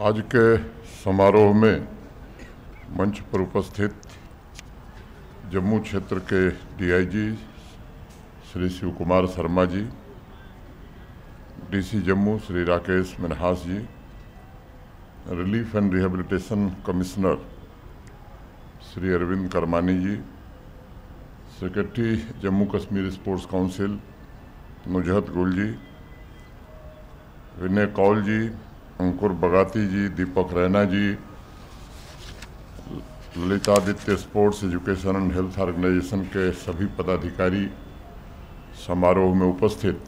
आज के समारोह में मंच पर उपस्थित जम्मू क्षेत्र के DIG Shri Shiv Kumar Sharma ji, DC Jammu Shri Rakesh Manhas ji, relief and rehabilitation commissioner Shri Arvind Karmani ji, secretary Jammu Kashmir sports council Nuzhat Gul ji, Vinay Kaul ji, Ankur Bagati ji, Deepak Raina ji, Lalitaditya sports education and health organisation के सभी पदाधिकारी, समारोह में उपस्थित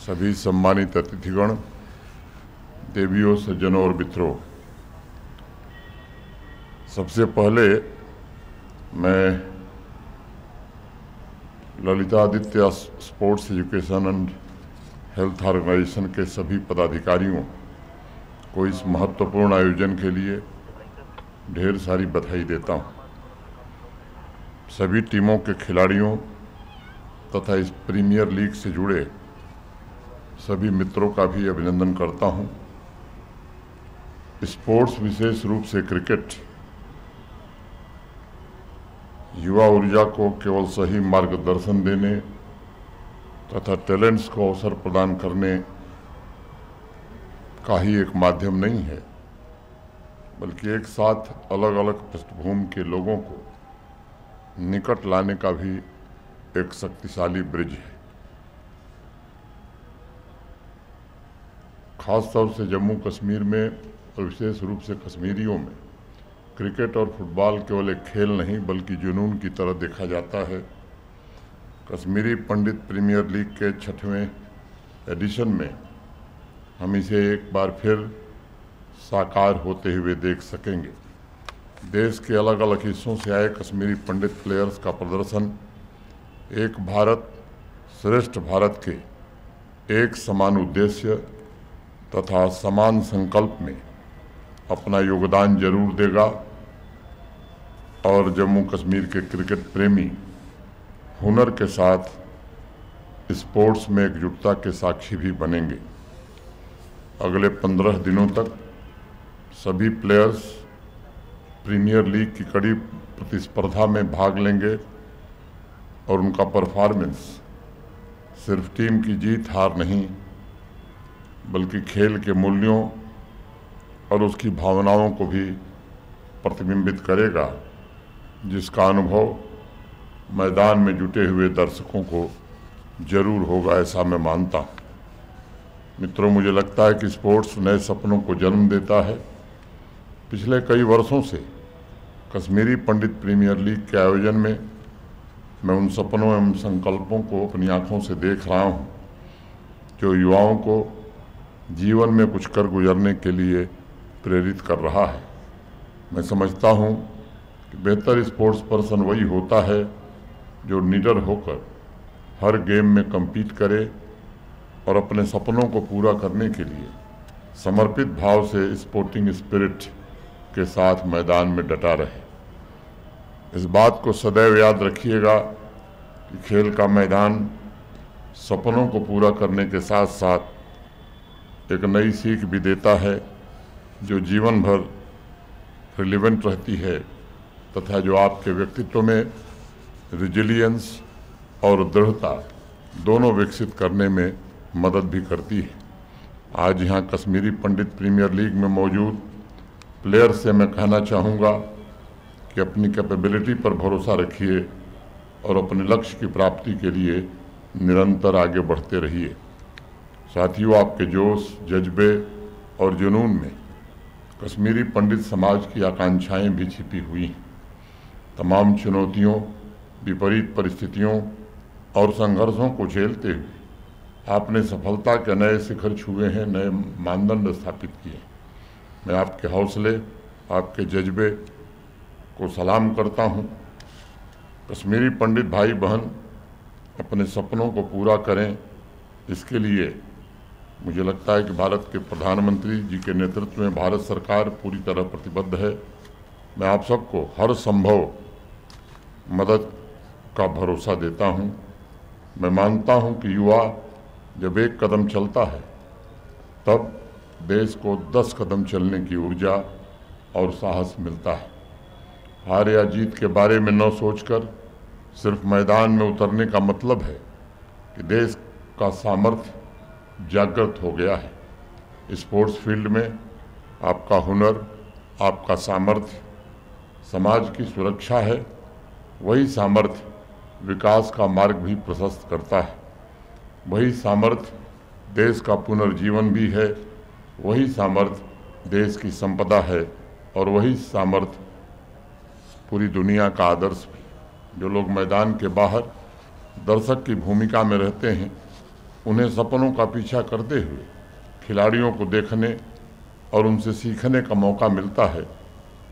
सभी सम्मानित अतिथिगण, देवियों, सज्जनों और मित्रों, सबसे पहले मैं Lalitaditya sports education and health organisation के सभी पदाधिकारियों को इस महत्वपूर्ण आयोजन के लिए ढेर सारी बधाई देता हूं। सभी टीमों के खिलाड़ियों तथा इस प्रीमियर लीग से जुड़े सभी मित्रों का भी अभिनंदन करता हूं। स्पोर्ट्स, विशेष रूप से क्रिकेट, युवा ऊर्जा को केवल सही मार्गदर्शन देने तथा टैलेंट्स को अवसर प्रदान करने का ही एक माध्यम नहीं है, बल्कि एक साथ अलग अलग पृष्ठभूमि के लोगों को निकट लाने का भी एक शक्तिशाली ब्रिज है। खास तौर से जम्मू कश्मीर में और विशेष रूप से कश्मीरियों में क्रिकेट और फुटबॉल केवल एक खेल नहीं बल्कि जुनून की तरह देखा जाता है। कश्मीरी पंडित प्रीमियर लीग के 6वें एडिशन में हम इसे एक बार फिर साकार होते हुए देख सकेंगे। देश के अलग अलग हिस्सों से आए कश्मीरी पंडित प्लेयर्स का प्रदर्शन एक भारत श्रेष्ठ भारत के एक समान उद्देश्य तथा समान संकल्प में अपना योगदान जरूर देगा और जम्मू कश्मीर के क्रिकेट प्रेमी हुनर के साथ स्पोर्ट्स में एकजुटता के साक्षी भी बनेंगे। अगले 15 दिनों तक सभी प्लेयर्स प्रीमियर लीग की कड़ी प्रतिस्पर्धा में भाग लेंगे और उनका परफॉर्मेंस सिर्फ टीम की जीत हार नहीं बल्कि खेल के मूल्यों और उसकी भावनाओं को भी प्रतिबिंबित करेगा, जिसका अनुभव मैदान में जुटे हुए दर्शकों को जरूर होगा, ऐसा मैं मानता हूँ। मित्रों, मुझे लगता है कि स्पोर्ट्स नए सपनों को जन्म देता है। पिछले कई वर्षों से कश्मीरी पंडित प्रीमियर लीग के आयोजन में मैं उन सपनों एवं संकल्पों को अपनी आंखों से देख रहा हूँ जो युवाओं को जीवन में कुछ कर गुजरने के लिए प्रेरित कर रहा है। मैं समझता हूँ कि बेहतर स्पोर्ट्स पर्सन वही होता है जो निडर होकर हर गेम में compete करे और अपने सपनों को पूरा करने के लिए समर्पित भाव से स्पोर्टिंग स्पिरिट के साथ मैदान में डटा रहे। इस बात को सदैव याद रखिएगा कि खेल का मैदान सपनों को पूरा करने के साथ साथ एक नई सीख भी देता है जो जीवन भर रिलेवेंट रहती है तथा जो आपके व्यक्तित्व में रिजिलियंस और दृढ़ता दोनों विकसित करने में मदद भी करती है। आज यहाँ कश्मीरी पंडित प्रीमियर लीग में मौजूद प्लेयर से मैं कहना चाहूँगा कि अपनी कैपेबिलिटी पर भरोसा रखिए और अपने लक्ष्य की प्राप्ति के लिए निरंतर आगे बढ़ते रहिए। साथियों, आपके जोश, जज्बे और जुनून में कश्मीरी पंडित समाज की आकांक्षाएं भी छिपी हुई हैं। तमाम चुनौतियों, विपरीत परिस्थितियों और संघर्षों को झेलते हुए आपने सफलता के नए शिखर छुए हैं, नए मानदंड स्थापित किए। मैं आपके हौसले, आपके जज्बे को सलाम करता हूं। कश्मीरी पंडित भाई बहन अपने सपनों को पूरा करें, इसके लिए मुझे लगता है कि भारत के प्रधानमंत्री जी के नेतृत्व में भारत सरकार पूरी तरह प्रतिबद्ध है। मैं आप सबको हर संभव मदद का भरोसा देता हूं। मैं मानता हूं कि युवा जब एक कदम चलता है तब देश को 10 कदम चलने की ऊर्जा और साहस मिलता है। हार या जीत के बारे में न सोचकर सिर्फ मैदान में उतरने का मतलब है कि देश का सामर्थ्य जागृत हो गया है। स्पोर्ट्स फील्ड में आपका हुनर, आपका सामर्थ्य समाज की सुरक्षा है। वही सामर्थ्य विकास का मार्ग भी प्रशस्त करता है। वही सामर्थ्य देश का पुनर्जीवन भी है। वही सामर्थ्य देश की संपदा है और वही सामर्थ्य पूरी दुनिया का आदर्श भी। जो लोग मैदान के बाहर दर्शक की भूमिका में रहते हैं, उन्हें सपनों का पीछा करते हुए खिलाड़ियों को देखने और उनसे सीखने का मौका मिलता है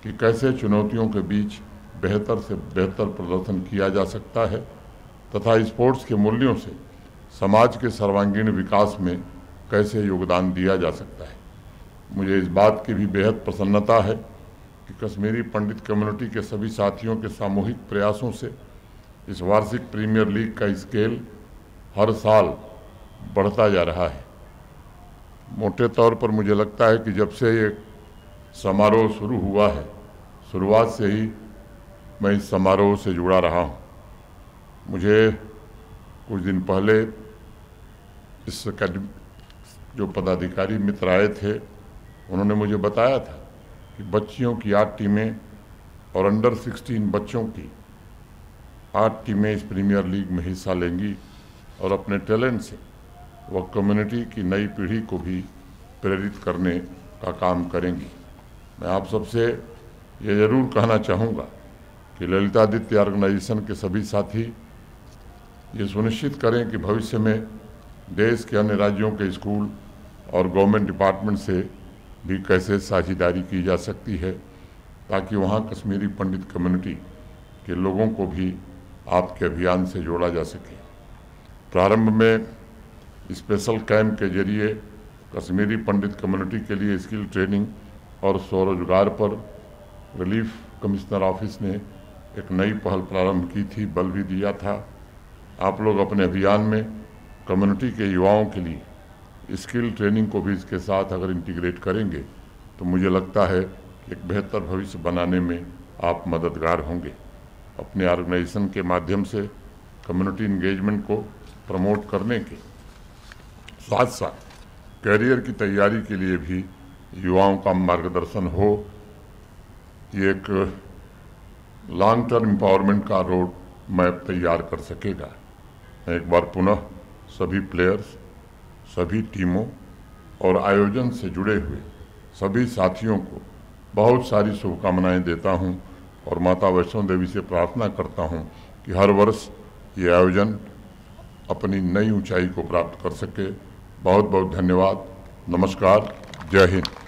कि कैसे चुनौतियों के बीच बेहतर से बेहतर प्रदर्शन किया जा सकता है तथा स्पोर्ट्स के मूल्यों से समाज के सर्वांगीण विकास में कैसे योगदान दिया जा सकता है। मुझे इस बात की भी बेहद प्रसन्नता है कि कश्मीरी पंडित कम्युनिटी के सभी साथियों के सामूहिक प्रयासों से इस वार्षिक प्रीमियर लीग का स्केल हर साल बढ़ता जा रहा है। मोटे तौर पर मुझे लगता है कि जब से ये समारोह शुरू हुआ है, शुरुआत से ही मैं इस समारोह से जुड़ा रहा हूँ। मुझे कुछ दिन पहले इस जो पदाधिकारी मित्र आए थे, उन्होंने मुझे बताया था कि बच्चियों की 8 टीमें और अंडर 16 बच्चों की 8 टीमें इस प्रीमियर लीग में हिस्सा लेंगी और अपने टैलेंट से वह कम्युनिटी की नई पीढ़ी को भी प्रेरित करने का काम करेंगी। मैं आप सबसे ये ज़रूर कहना चाहूँगा कि ललितादित्य ऑर्गेनाइजेशन के सभी साथी ये सुनिश्चित करें कि भविष्य में देश के अन्य राज्यों के स्कूल और गवर्नमेंट डिपार्टमेंट से भी कैसे साझेदारी की जा सकती है, ताकि वहाँ कश्मीरी पंडित कम्युनिटी के लोगों को भी आपके अभियान से जोड़ा जा सके। प्रारंभ में स्पेशल कैंप के जरिए कश्मीरी पंडित कम्युनिटी के लिए स्किल ट्रेनिंग और स्वरोजगार पर रिलीफ कमिश्नर ऑफिस ने एक नई पहल प्रारंभ की थी, बल भी दिया था। आप लोग अपने अभियान में कम्युनिटी के युवाओं के लिए स्किल ट्रेनिंग को भी इसके साथ अगर इंटीग्रेट करेंगे तो मुझे लगता है कि एक बेहतर भविष्य बनाने में आप मददगार होंगे। अपने ऑर्गेनाइजेशन के माध्यम से कम्युनिटी इंगेजमेंट को प्रमोट करने के साथ साथ कैरियर की तैयारी के लिए भी युवाओं का मार्गदर्शन हो, ये एक लॉन्ग टर्म एम्पावरमेंट का रोड मैप तैयार कर सकेगा। मैं एक बार पुनः सभी प्लेयर्स, सभी टीमों और आयोजन से जुड़े हुए सभी साथियों को बहुत सारी शुभकामनाएं देता हूं और माता वैष्णो देवी से प्रार्थना करता हूं कि हर वर्ष ये आयोजन अपनी नई ऊंचाई को प्राप्त कर सके। बहुत बहुत धन्यवाद। नमस्कार। जय हिंद।